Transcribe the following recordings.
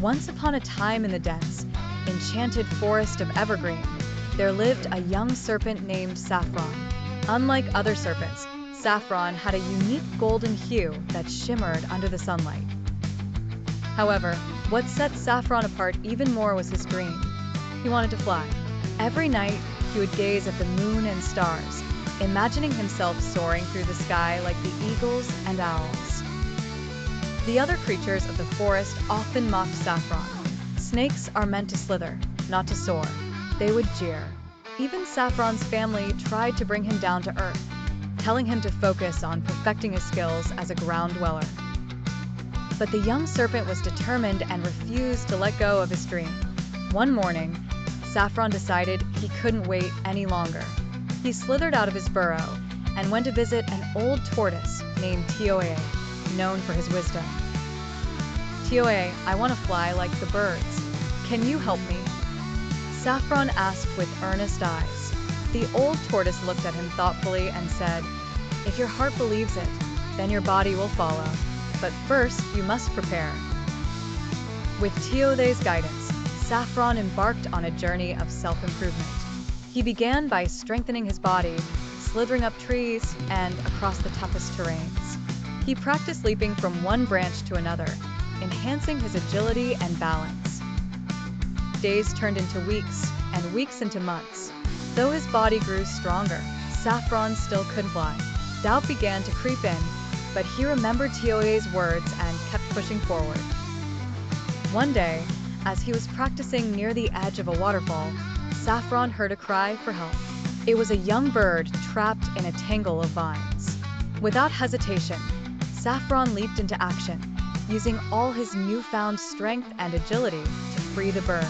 Once upon a time in the dense, enchanted forest of Evergreen, there lived a young serpent named Saffron. Unlike other serpents, Saffron had a unique golden hue that shimmered under the sunlight. However, what set Saffron apart even more was his dream. He wanted to fly. Every night, he would gaze at the moon and stars, imagining himself soaring through the sky like the eagles and owls. The other creatures of the forest often mocked Saffron. Snakes are meant to slither, not to soar. They would jeer. Even Saffron's family tried to bring him down to earth, telling him to focus on perfecting his skills as a ground dweller. But the young serpent was determined and refused to let go of his dream. One morning, Saffron decided he couldn't wait any longer. He slithered out of his burrow and went to visit an old tortoise named TOAA, known for his wisdom. "TOAA, I want to fly like the birds. Can you help me?" Saffron asked with earnest eyes. The old tortoise looked at him thoughtfully and said, "If your heart believes it, then your body will follow. But first, you must prepare." With TOAA's guidance, Saffron embarked on a journey of self-improvement. He began by strengthening his body, slithering up trees, and across the toughest terrains. He practiced leaping from one branch to another, enhancing his agility and balance. Days turned into weeks, and weeks into months. Though his body grew stronger, Saffron still couldn't fly. Doubt began to creep in, but he remembered TOAA's words and kept pushing forward. One day, as he was practicing near the edge of a waterfall, Saffron heard a cry for help. It was a young bird trapped in a tangle of vines. Without hesitation, Saffron leaped into action, using all his newfound strength and agility to free the bird.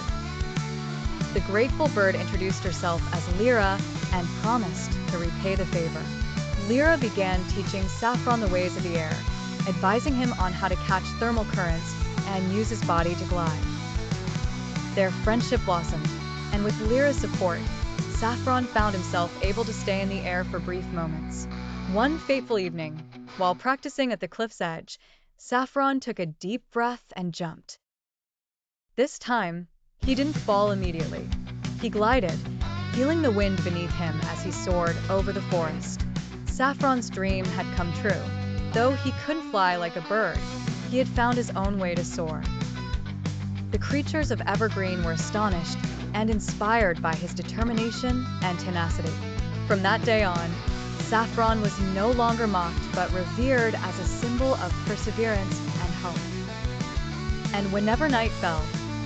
The grateful bird introduced herself as Lira and promised to repay the favor. Lira began teaching Saffron the ways of the air, advising him on how to catch thermal currents and use his body to glide. Their friendship blossomed, and with Lira's support, Saffron found himself able to stay in the air for brief moments. One fateful evening, while practicing at the cliff's edge, Saffron took a deep breath and jumped. This time, he didn't fall immediately. He glided, feeling the wind beneath him as he soared over the forest. Saffron's dream had come true. Though he couldn't fly like a bird, he had found his own way to soar. The creatures of Evergreen were astonished and inspired by his determination and tenacity. From that day on, Saffron was no longer mocked but revered as a symbol of perseverance and hope. And whenever night fell,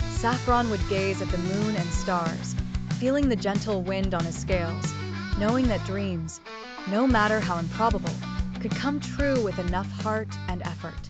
Saffron would gaze at the moon and stars, feeling the gentle wind on his scales, knowing that dreams, no matter how improbable, could come true with enough heart and effort.